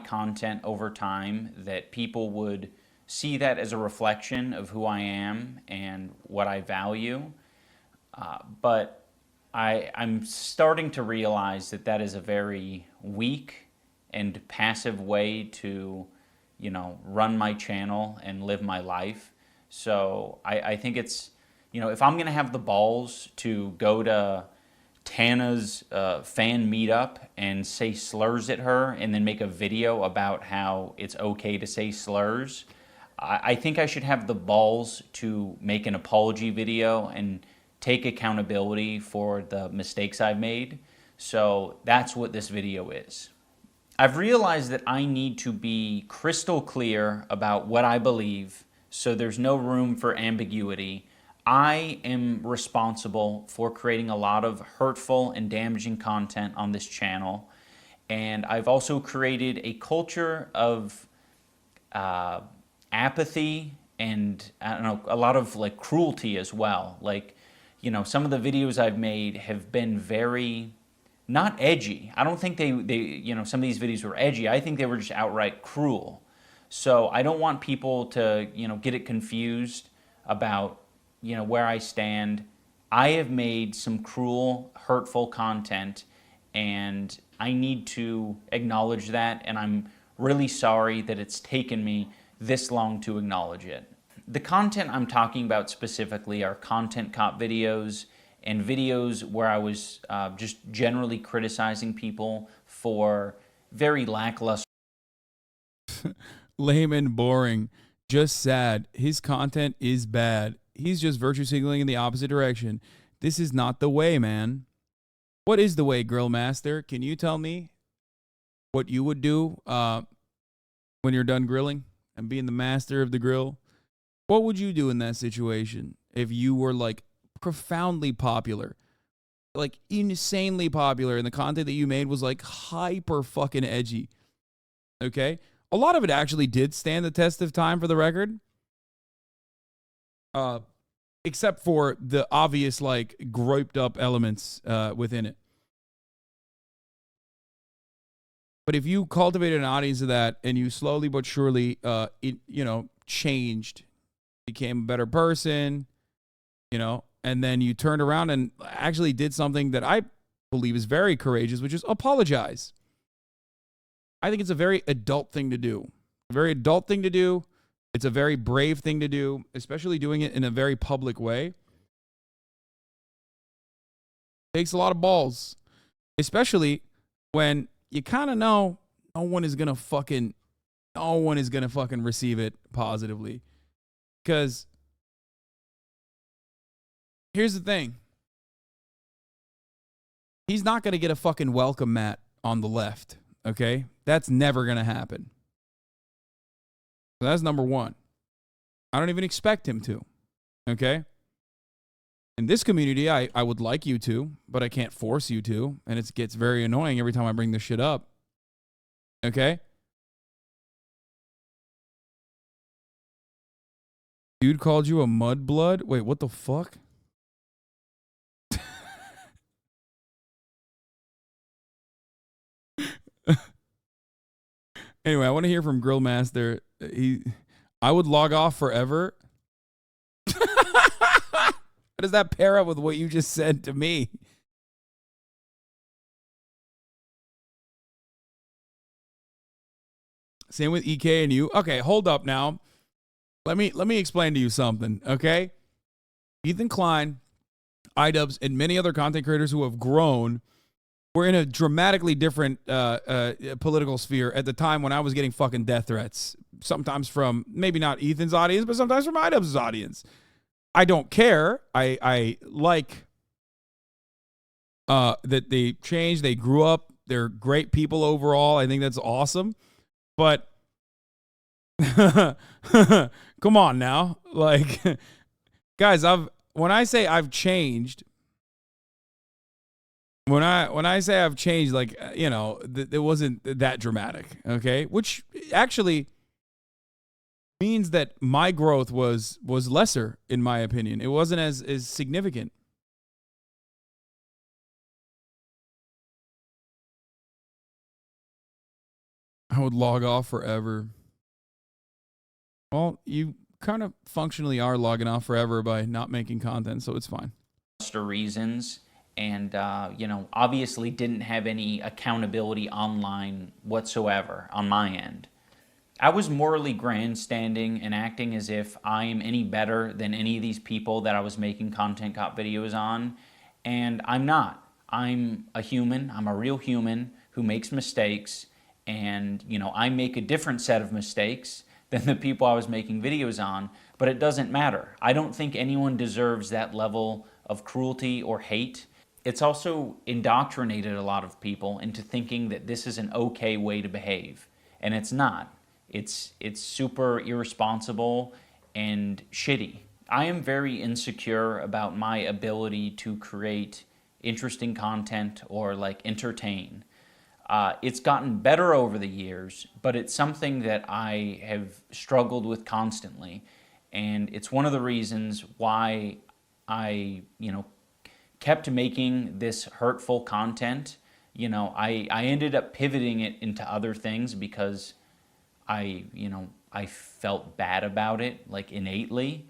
content over time, that people would see that as a reflection of who I am and what I value. But I'm starting to realize that that is a very weak and passive way to, run my channel and live my life. So I think it's, if I'm going to have the balls to go to Tana's fan meetup and say slurs at her and then make a video about how it's okay to say slurs, I think I should have the balls to make an apology video and take accountability for the mistakes I've made. So that's what this video is. I've realized that I need to be crystal clear about what I believe, so there's no room for ambiguity. I am responsible for creating a lot of hurtful and damaging content on this channel. And I've also created a culture of apathy and, I don't know, a lot of like cruelty as well. Like, some of the videos I've made have been very, not edgy. I don't think they some of these videos were edgy. I think they were just outright cruel. So I don't want people to, get it confused about, where I stand. I have made some cruel, hurtful content, and I need to acknowledge that, and I'm really sorry that it's taken me this long to acknowledge it. The content I'm talking about specifically are content cop videos and videos where I was just generally criticizing people for very lackluster. Lame and boring. Just sad. His content is bad. He's just virtue signaling in the opposite direction. This is not the way, man. What is the way, Grill Master? Can you tell me what you would do when you're done grilling and being the master of the grill? What would you do in that situation if you were like profoundly popular, like insanely popular, and the content that you made was like hyper fucking edgy? Okay? A lot of it actually did stand the test of time, for the record. Except for the obvious, like, groped up elements within it. But if you cultivated an audience of that and you slowly but surely, changed, became a better person, and then you turned around and actually did something that I believe is very courageous, which is apologize. I think it's a very adult thing to do. A very adult thing to do. It's a very brave thing to do, especially doing it in a very public way. Takes a lot of balls, especially when you kind of know no one is gonna fucking receive it positively. Because here's the thing. He's not gonna get a fucking welcome mat on the left, okay? That's never gonna happen. So that's number one. I don't even expect him to, okay? In this community, I would like you to, but I can't force you to, and it gets very annoying every time I bring this shit up, okay? Dude called you a mudblood? Wait, what the fuck? Anyway, I want to hear from Grill Master. I would log off forever. How does that pair up with what you just said to me? Same with EK and you. Okay, hold up now. Let me explain to you something, okay? Ethan Klein, idubbbz, and many other content creators who have grown were in a dramatically different political sphere at the time when I was getting fucking death threats. Sometimes from maybe not Ethan's audience, but sometimes from idubbbz's audience. I don't care. I like that they changed. They grew up. They're great people overall. I think that's awesome. But come on now. Like, guys, when I say I've changed, when I say I've changed, like, it wasn't that dramatic, okay? Which actually means that my growth was lesser, in my opinion. It wasn't as significant. I would log off forever. Well, you kind of functionally are logging off forever by not making content, so it's fine. Reasons, and obviously didn't have any accountability online whatsoever on my end. I was morally grandstanding and acting as if I am any better than any of these people that I was making content cop videos on, and I'm not. I'm a human. I'm a real human who makes mistakes, and I make a different set of mistakes than the people I was making videos on, but it doesn't matter. I don't think anyone deserves that level of cruelty or hate. It's also indoctrinated a lot of people into thinking that this is an okay way to behave, and it's not. It's super irresponsible and shitty. I am very insecure about my ability to create interesting content or entertain. It's gotten better over the years, but it's something that I have struggled with constantly. And it's one of the reasons why I, kept making this hurtful content. I ended up pivoting it into other things because I felt bad about it, innately.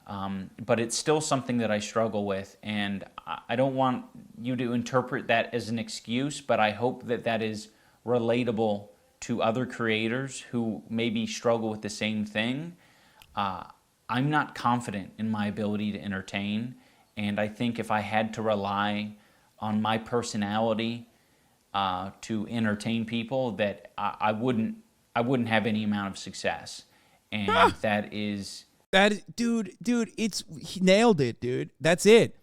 But it's still something that I struggle with, and I don't want you to interpret that as an excuse, but I hope that that is relatable to other creators who maybe struggle with the same thing. I'm not confident in my ability to entertain, and I think if I had to rely on my personality to entertain people, that I wouldn't have any amount of success, and that is... Dude, he nailed it, dude. That's it.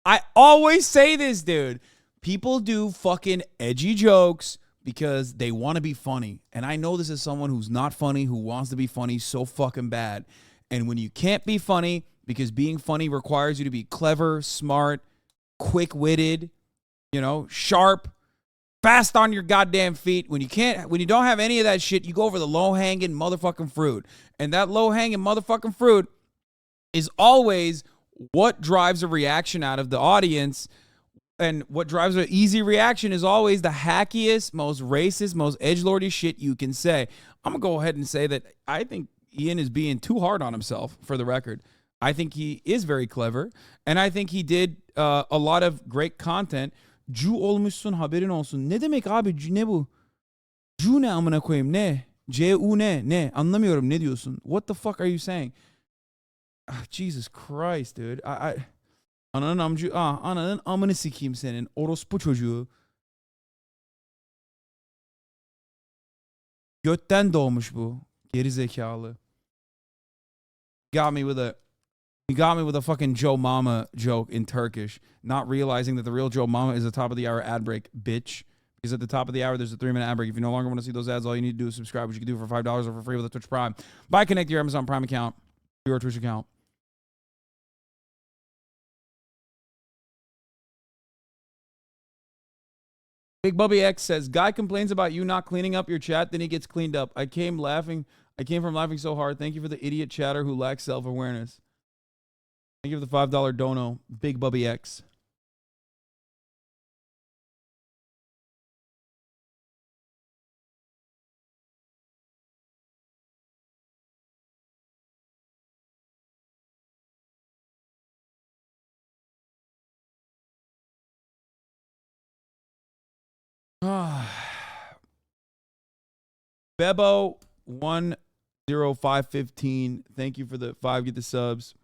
I always say this, dude. People do fucking edgy jokes because they want to be funny. And I know this is someone who's not funny, who wants to be funny so fucking bad. And when you can't be funny, because being funny requires you to be clever, smart, quick-witted, sharp, fast on your goddamn feet. When you don't have any of that shit, you go for the low-hanging motherfucking fruit. And that low-hanging motherfucking fruit is always what drives a reaction out of the audience. And what drives an easy reaction is always the hackiest, most racist, most edgelordy shit you can say. I'm going to go ahead and say that I think Ian is being too hard on himself, for the record. I think he is very clever. And I think he did a lot of great content. Cu olmuşsun, haberin olsun. Ne demek abi? Ne bu? Cu ne amına koyayım? Ne? C-U ne? Anlamıyorum. Ne diyorsun? What the fuck are you saying? Jesus Christ, dude. Ananın amını sikeyim senin. Orospu çocuğu. Götten doğmuş bu. Geri zekalı. Got me with a fucking Joe Mama joke in Turkish, not realizing that the real Joe Mama is the top of the hour ad break, bitch. Because at the top of the hour, there's a 3-minute ad break. If you no longer want to see those ads, all you need to do is subscribe, which you can do for $5 or for free with a Twitch Prime. Buy Connect your Amazon Prime account, your Twitch account. Big Bubby X says, guy complains about you not cleaning up your chat, then he gets cleaned up. I came from laughing so hard. Thank you for the idiot chatter who lacks self-awareness. Thank you for the $5 dono, Big Bubby X. Bebo 10515. Thank you for the 5. Get the subs.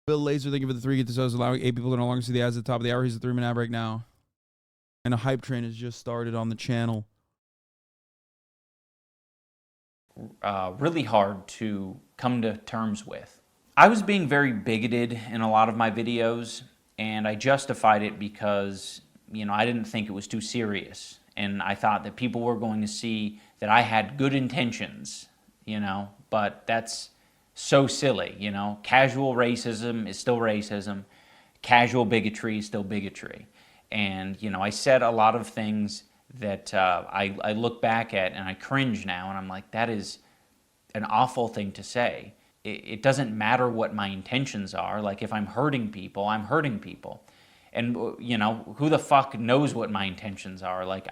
Bill Laser, thank you for the 3. Get the subs. Allowing 8 people to no longer see the ads at the top of the hour. Here's the 3-minute ad break now. And a hype train has just started on the channel. Really hard to come to terms with. I was being very bigoted in a lot of my videos, and I justified it because, I didn't think it was too serious. And I thought that people were going to see that I had good intentions, but that's so silly, Casual racism is still racism. Casual bigotry is still bigotry. And, I said a lot of things that I look back at and I cringe now, and I'm like, that is an awful thing to say. It doesn't matter what my intentions are. Like, if I'm hurting people, I'm hurting people. And, you know, who the fuck knows what my intentions are? Like,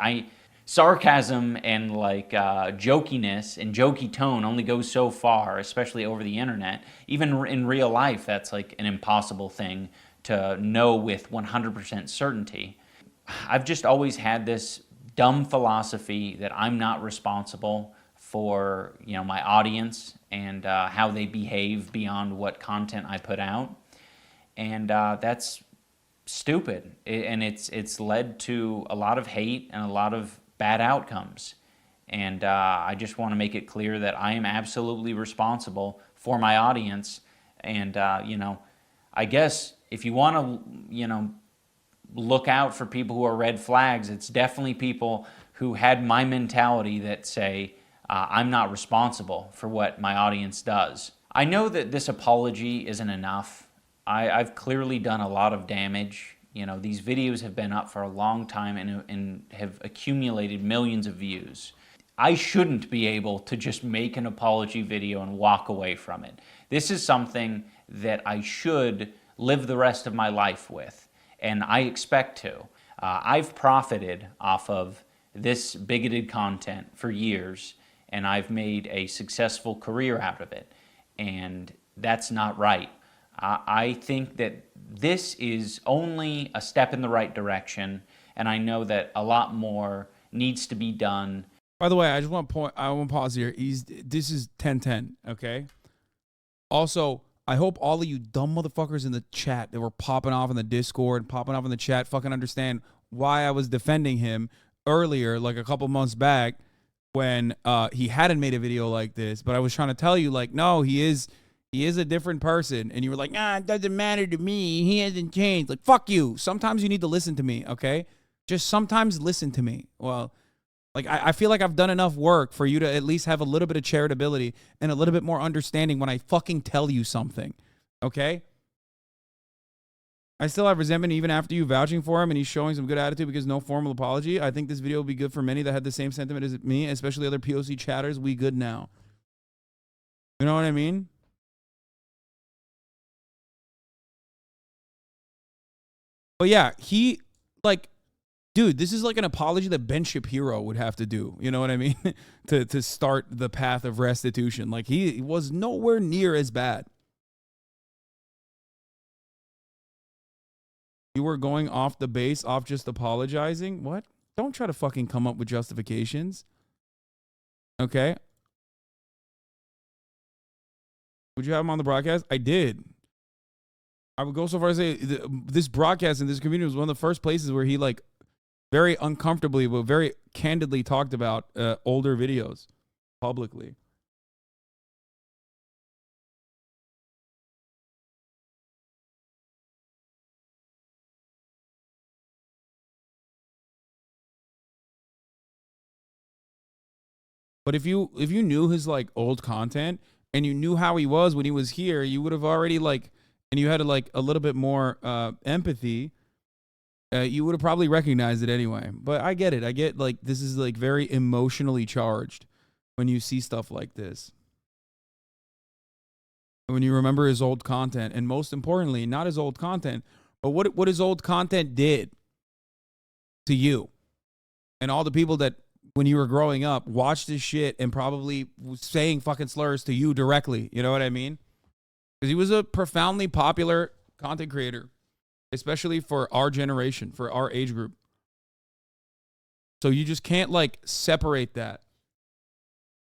sarcasm and like jokiness and jokey tone only goes so far, especially over the internet. Even in real life, that's like an impossible thing to know with 100% certainty. I've just always had this dumb philosophy that I'm not responsible for, you know, my audience and how they behave beyond what content I put out. And that's stupid. And it's led to a lot of hate and a lot of bad outcomes. And I just want to make it clear that I am absolutely responsible for my audience. And, you know, I guess if you want to, you know, look out for people who are red flags, it's definitely people who had my mentality that say, I'm not responsible for what my audience does. I know that this apology isn't enough. I've clearly done a lot of damage. You know, these videos have been up for a long time and have accumulated millions of views. I shouldn't be able to just make an apology video and walk away from it. This is something that I should live the rest of my life with, and I expect to. I've profited off of this bigoted content for years, and I've made a successful career out of it, and that's not right. I think that this is only a step in the right direction, and I know that a lot more needs to be done. By the way, I want to pause here. This is 10-10, okay? Also, I hope all of you dumb motherfuckers in the chat that were popping off in the Discord, popping off in the chat, fucking understand why I was defending him earlier, like a couple months back, when he hadn't made a video like this. But I was trying to tell you, like, no, he is a different person. And you were like, it doesn't matter to me. He hasn't changed. Like, fuck you. Sometimes you need to listen to me, okay? Just sometimes listen to me. Well, like, I feel like I've done enough work for you to at least have a little bit of charitability and a little bit more understanding when I fucking tell you something, okay? I still have resentment even after you vouching for him and he's showing some good attitude because no formal apology. I think this video will be good for many that had the same sentiment as me, especially other POC chatters. We good now. You know what I mean? But yeah, he, like, dude, this is like an apology that Ben Shapiro would have to do. You know what I mean? to start the path of restitution. Like, he was nowhere near as bad. You were going off the base, off just apologizing? What? Don't try to fucking come up with justifications. Okay? Would you have him on the broadcast? I did. I would go so far as to say this broadcast in this community was one of the first places where he, like, very uncomfortably but very candidly talked about older videos publicly. But if you knew his, like, old content and you knew how he was when he was here, you would have already, like, and you had like a little bit more empathy, you would have probably recognized it anyway. But I get it. I get, like, this is, like, very emotionally charged when you see stuff like this. When you remember his old content, and most importantly, not his old content, but what his old content did to you and all the people that, when you were growing up, watched his shit and probably was saying fucking slurs to you directly. You know what I mean? Because he was a profoundly popular content creator, especially for our generation, for our age group. So you just can't, like, separate that.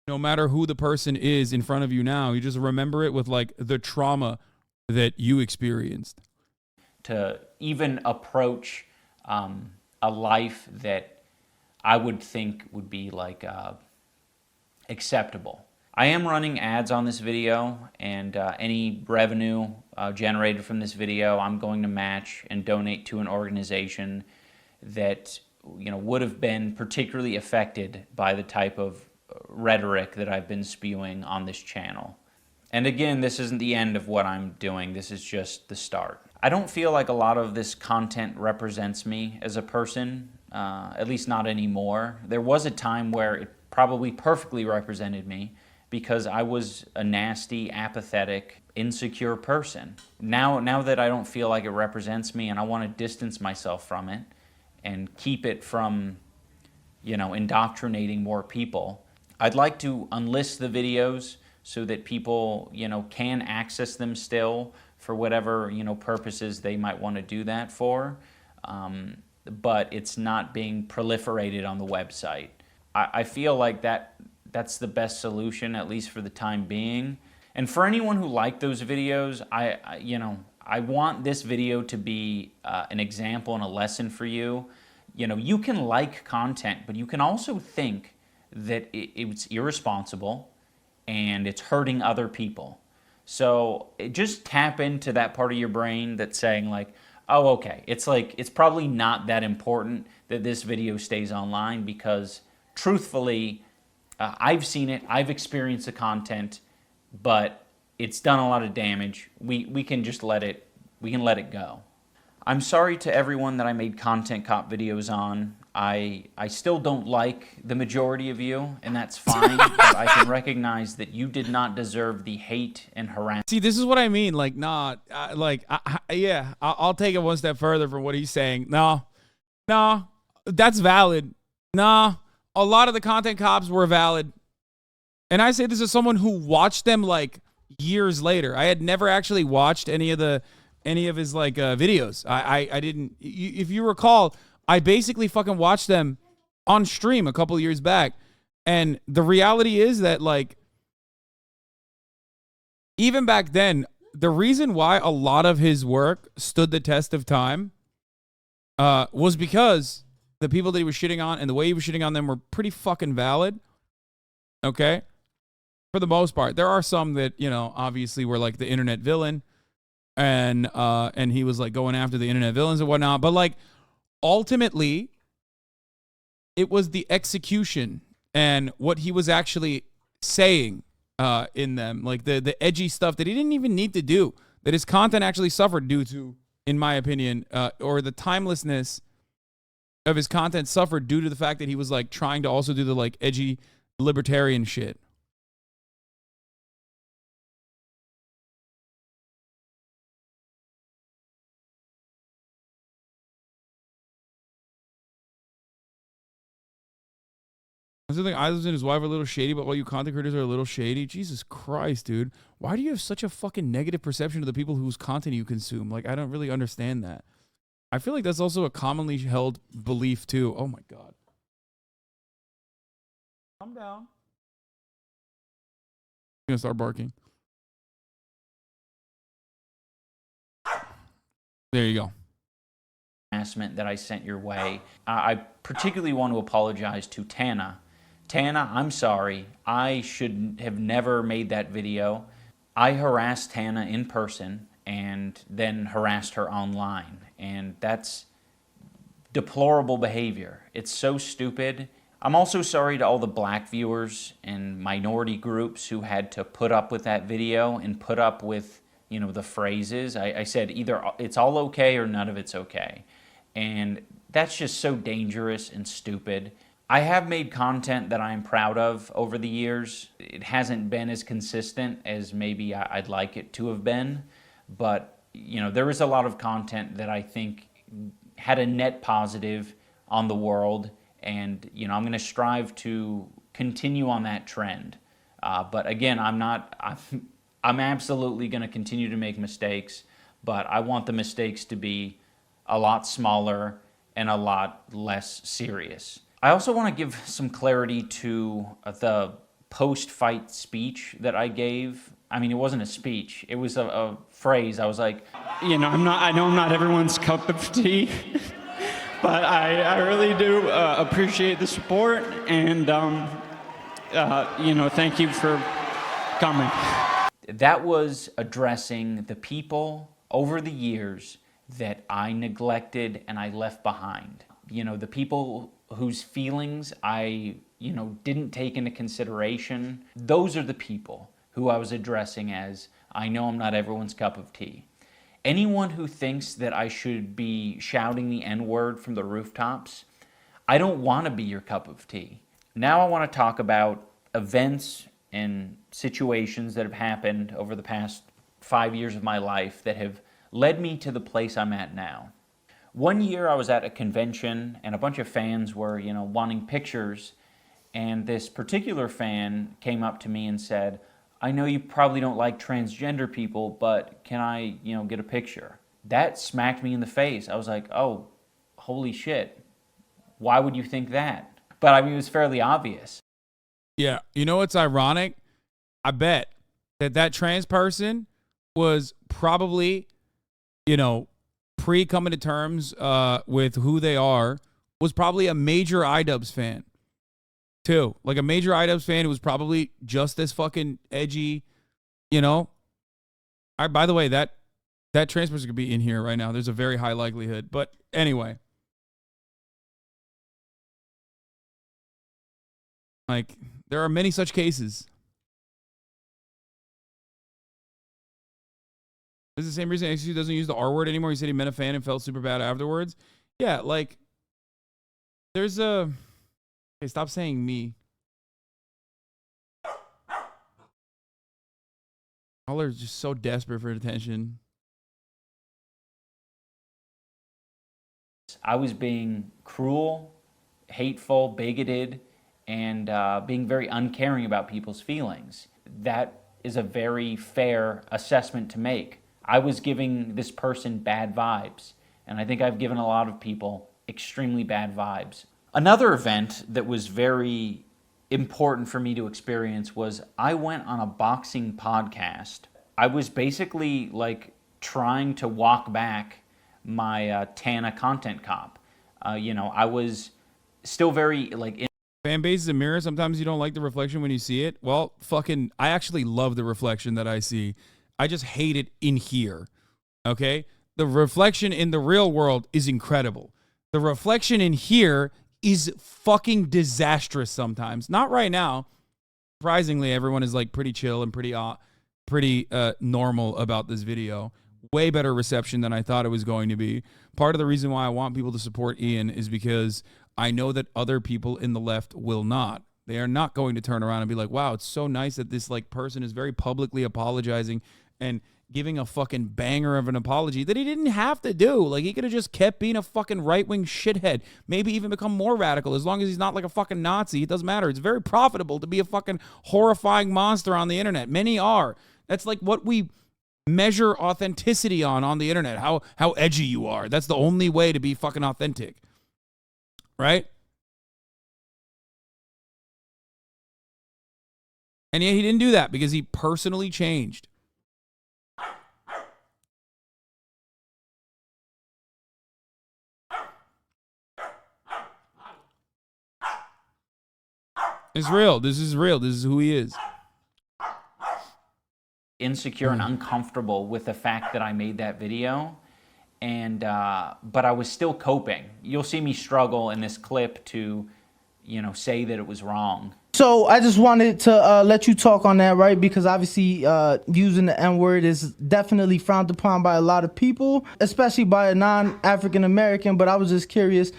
No matter who the person is in front of you now, you just remember it with, like, the trauma that you experienced. To even approach a life that I would think would be, like, acceptable. I am running ads on this video, and any revenue generated from this video, I'm going to match and donate to an organization that, you know, would have been particularly affected by the type of rhetoric that I've been spewing on this channel. And again, this isn't the end of what I'm doing. This is just the start. I don't feel like a lot of this content represents me as a person, at least not anymore. There was a time where it probably perfectly represented me, because I was a nasty, apathetic, insecure person. Now that I don't feel like it represents me and I want to distance myself from it and keep it from, indoctrinating more people, I'd like to unlist the videos so that people, can access them still for whatever, purposes they might want to do that for. But it's not being proliferated on the website. I feel like that's the best solution, at least for the time being. And for anyone who liked those videos, I want this video to be an example and a lesson for you. You can like content, but you can also think that it's irresponsible and it's hurting other people. So just tap into that part of your brain that's saying like, oh, okay, it's probably not that important that this video stays online, because truthfully, I've seen it, I've experienced the content, but it's done a lot of damage. We can just let it go. I'm sorry to everyone that I made content cop videos on. I still don't like the majority of you, and that's fine, but I can recognize that you did not deserve the hate and harassment. See, this is what I mean. Like, I'll take it one step further from what he's saying. No, that's valid. No, a lot of the content cops were valid. And I say this as someone who watched them like years later. I had never actually watched any of his videos. I didn't, if you recall, I basically fucking watched them on stream a couple of years back. And the reality is that, like, even back then, the reason why a lot of his work stood the test of time was because the people that he was shitting on and the way he was shitting on them were pretty fucking valid. Okay? For the most part. There are some that, obviously were like the internet villain, and he was like going after the internet villains and whatnot. But like, ultimately, it was the execution and what he was actually saying in them, like the edgy stuff that he didn't even need to do, that his content actually suffered due to, in my opinion, or the timelessness of his content suffered due to the fact that he was like trying to also do the like edgy libertarian shit. I think Islands and his wife are a little shady, but all you content creators are a little shady. Jesus Christ, dude. Why do you have such a fucking negative perception of the people whose content you consume? Like, I don't really understand that. I feel like that's also a commonly held belief, too. Oh, my God. Calm down. I'm going to start barking. There you go. That I sent your way. I particularly want to apologize to Tana. Tana, I'm sorry. I should have never made that video. I harassed Tana in person and then harassed her online. And that's deplorable behavior. It's so stupid. I'm also sorry to all the black viewers and minority groups who had to put up with that video and put up with, the phrases. I said either it's all okay or none of it's okay. And that's just so dangerous and stupid. I have made content that I'm proud of over the years. It hasn't been as consistent as maybe I'd like it to have been. But, there is a lot of content that I think had a net positive on the world. And, I'm going to strive to continue on that trend. But again, I'm absolutely going to continue to make mistakes. But I want the mistakes to be a lot smaller and a lot less serious. I also want to give some clarity to the post-fight speech that I gave. I mean, it wasn't a speech. It was a phrase. I was like, I know I'm not everyone's cup of tea, but I really do appreciate the support, and thank you for coming. That was addressing the people over the years that I neglected and I left behind. The people whose feelings I, didn't take into consideration. Those are the people who I was addressing as, I know I'm not everyone's cup of tea. Anyone who thinks that I should be shouting the N-word from the rooftops, I don't want to be your cup of tea. Now I want to talk about events and situations that have happened over the past 5 years of my life that have led me to the place I'm at now. One year I was at a convention and a bunch of fans were, wanting pictures, and this particular fan came up to me and said, "I know you probably don't like transgender people, but can I, get a picture?" That smacked me in the face. I was like, "Oh, holy shit. Why would you think that?" But I mean, it was fairly obvious. Yeah, you know what's ironic? I bet that trans person was probably, pre-coming to terms with who they are, was probably a major idubbbz fan, too. Like a major idubbbz fan who was probably just as fucking edgy, By the way, that trans person could be in here right now. There's a very high likelihood. But anyway. Like, there are many such cases. This is the same reason XQ doesn't use the R word anymore. He said he met a fan and felt super bad afterwards. Yeah, like, there's a... Hey, stop saying me. All are just so desperate for attention. I was being cruel, hateful, bigoted, and being very uncaring about people's feelings. That is a very fair assessment to make. I was giving this person bad vibes, and I think I've given a lot of people extremely bad vibes. Another event that was very important for me to experience was I went on a boxing podcast. I was basically like trying to walk back my Tana content cop. I was still very like... Fan base is a mirror. Sometimes you don't like the reflection when you see it. Well, I actually love the reflection that I see. I just hate it in here, okay? The reflection in the real world is incredible. The reflection in here is fucking disastrous sometimes. Not right now. Surprisingly, everyone is like pretty chill and pretty normal about this video. Way better reception than I thought it was going to be. Part of the reason why I want people to support Ian is because I know that other people in the left will not. They are not going to turn around and be like, wow, it's so nice that this like person is very publicly apologizing and giving a fucking banger of an apology that he didn't have to do. Like, he could have just kept being a fucking right-wing shithead. Maybe even become more radical. As long as he's not like a fucking Nazi, it doesn't matter. It's very profitable to be a fucking horrifying monster on the internet. Many are. That's like what we measure authenticity on the internet. How edgy you are. That's the only way to be fucking authentic. Right? And yet he didn't do that because he personally changed. It's real. This is real. This is who he is. Insecure and uncomfortable with the fact that I made that video. And but I was still coping. You'll see me struggle in this clip to, say that it was wrong. So I just wanted to let you talk on that, right? Because obviously using the N-word is definitely frowned upon by a lot of people, especially by a non-African American. But I was just curious.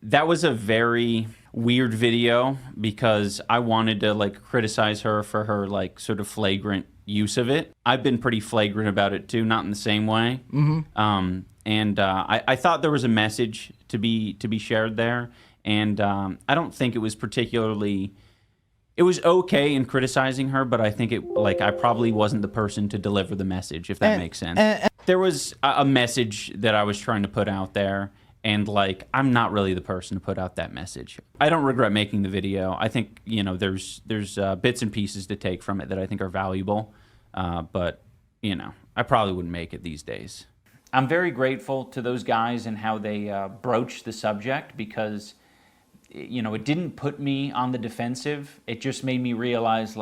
That was a very weird video because I wanted to like criticize her for her like sort of flagrant use of it. I've been pretty flagrant about it too, not in the same way. Mm-hmm. I thought there was a message to be shared there, and I don't think it was particularly... It was okay in criticizing her, but I think I probably wasn't the person to deliver the message, if that makes sense. There was a message that I was trying to put out there, and I'm not really the person to put out that message. I don't regret making the video. I think, there's bits and pieces to take from it that I think are valuable, but, I probably wouldn't make it these days. I'm very grateful to those guys and how they broached the subject because... it didn't put me on the defensive. It just made me realize,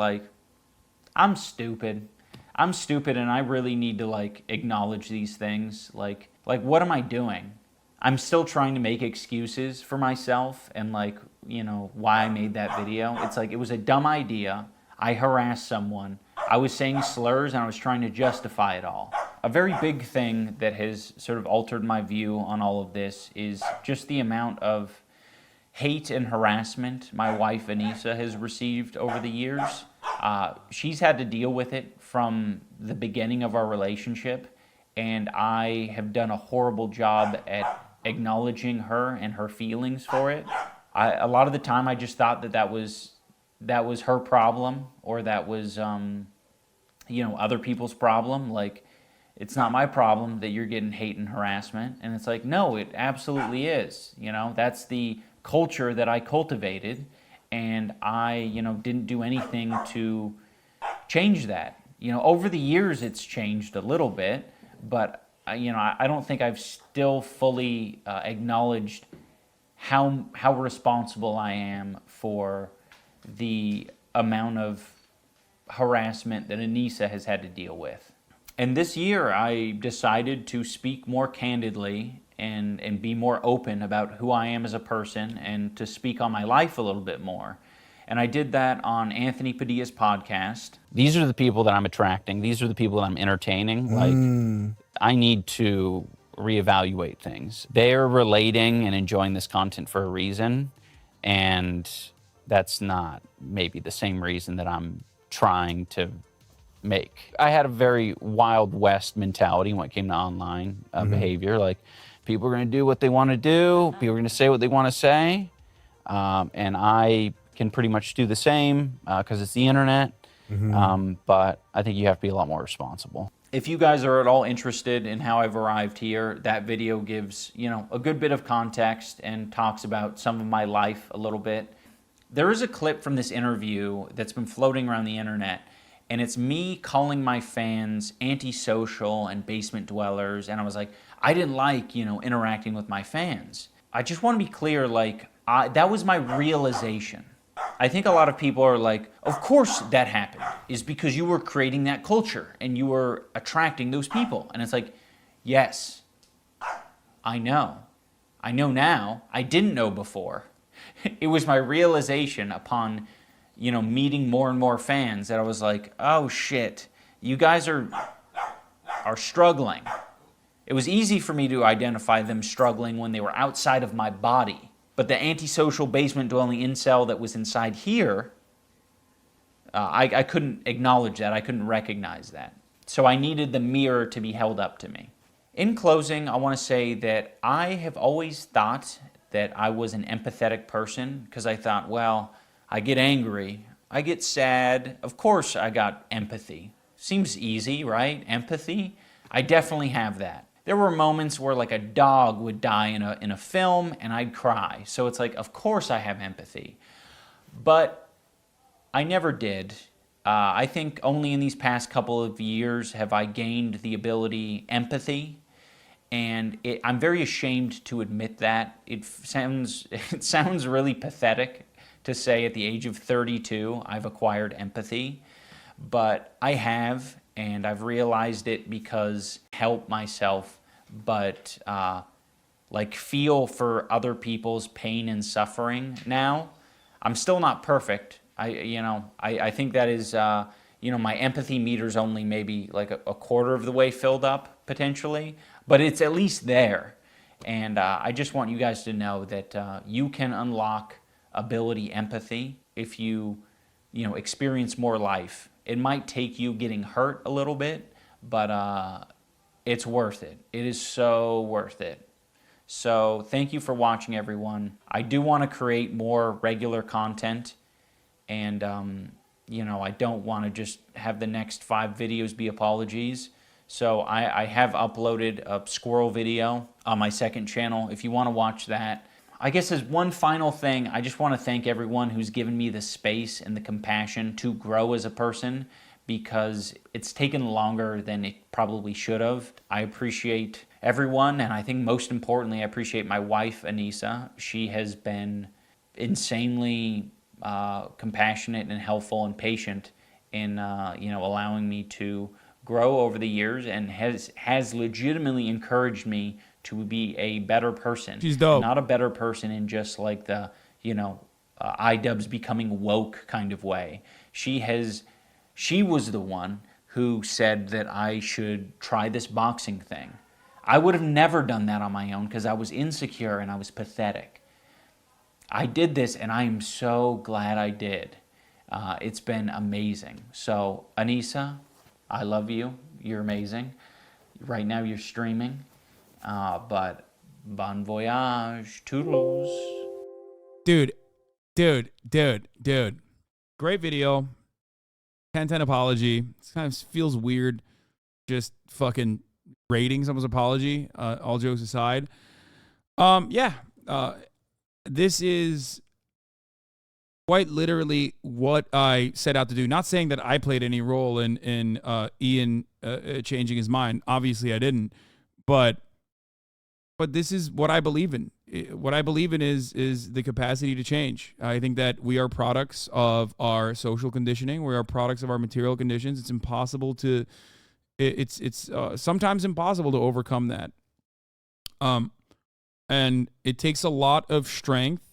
I'm stupid. I'm stupid, and I really need to, acknowledge these things. Like, what am I doing? I'm still trying to make excuses for myself and, why I made that video. It's it was a dumb idea. I harassed someone. I was saying slurs, and I was trying to justify it all. A very big thing that has sort of altered my view on all of this is just the amount of hate and harassment my wife Anissa has received over the years. She's had to deal with it from the beginning of our relationship, and I have done a horrible job at acknowledging her and her feelings for it. A lot of the time I just thought that was her problem, or that was other people's problem. Like, it's not my problem that you're getting hate and harassment. And it's like, no, it absolutely is. That's the culture that I cultivated, and I didn't do anything to change that. Over the years it's changed a little bit, but I don't think I've still fully acknowledged how responsible I am for the amount of harassment that Anissa has had to deal with. And this year I decided to speak more candidly and be more open about who I am as a person, and to speak on my life a little bit more. And I did that on Anthony Padilla's podcast. These are the people that I'm attracting. These are the people that I'm entertaining. Like, I need to reevaluate things. They're relating and enjoying this content for a reason, and that's not maybe the same reason that I'm trying to make. I had a very Wild West mentality when it came to online behavior. Like, people are going to do what they want to do. People are going to say what they want to say. And I can pretty much do the same because it's the internet. But I think you have to be a lot more responsible. If you guys are at all interested in how I've arrived here, that video gives, a good bit of context and talks about some of my life a little bit. There is a clip from this interview that's been floating around the internet, and it's me calling my fans antisocial and basement dwellers, and I was like, I didn't like, interacting with my fans. I just want to be clear, like, that was my realization. I think a lot of people are like, of course that happened, is because you were creating that culture and you were attracting those people. And it's like, yes, I know. I know now. I didn't know before. It was my realization upon, meeting more and more fans that I was like, oh shit, you guys are struggling. It was easy for me to identify them struggling when they were outside of my body. But the antisocial basement-dwelling incel that was inside here, I couldn't acknowledge that. I couldn't recognize that. So I needed the mirror to be held up to me. In closing, I want to say that I have always thought that I was an empathetic person, because I thought, well, I get angry, I get sad, of course I got empathy. Seems easy, right? Empathy? I definitely have that. There were moments where like a dog would die in a film and I'd cry. So it's like, of course I have empathy. But I never did. I think only in these past couple of years have I gained the ability, empathy. And I'm very ashamed to admit that. It sounds really pathetic to say at the age of 32 I've acquired empathy. But I have, and I've realized it because I help myself, but feel for other people's pain and suffering now. I'm still not perfect. I think that is, my empathy meter's only maybe like a quarter of the way filled up potentially, but it's at least there. And I just want you guys to know that you can unlock ability empathy if you experience more life. It might take you getting hurt a little bit, but it's worth it. It is so worth it. So thank you for watching, everyone. I do want to create more regular content, and I don't want to just have the next 5 videos be apologies. So I have uploaded a squirrel video on my second channel if you want to watch that. I guess as one final thing, I just want to thank everyone who's given me the space and the compassion to grow as a person, because it's taken longer than it probably should have. I appreciate everyone, and I think most importantly, I appreciate my wife, Anissa. She has been insanely compassionate and helpful and patient in allowing me to grow over the years, and has legitimately encouraged me to be a better person. She's dope. Not a better person in just like the, idubbbz becoming woke kind of way. She was the one who said that I should try this boxing thing. I would have never done that on my own because I was insecure and I was pathetic. I did this, and I am so glad I did. It's been amazing. So, Anissa, I love you. You're amazing. Right now you're streaming, but bon voyage, toodles. Dude. Great video. 10/10 apology. It kind of feels weird just fucking rating someone's apology, all jokes aside. This is quite literally what I set out to do. Not saying that I played any role in Ian changing his mind. Obviously, I didn't. But this is what I believe in. What I believe in is the capacity to change. I think that we are products of our social conditioning. We are products of our material conditions. It's impossible to. It's sometimes impossible to overcome that. And it takes a lot of strength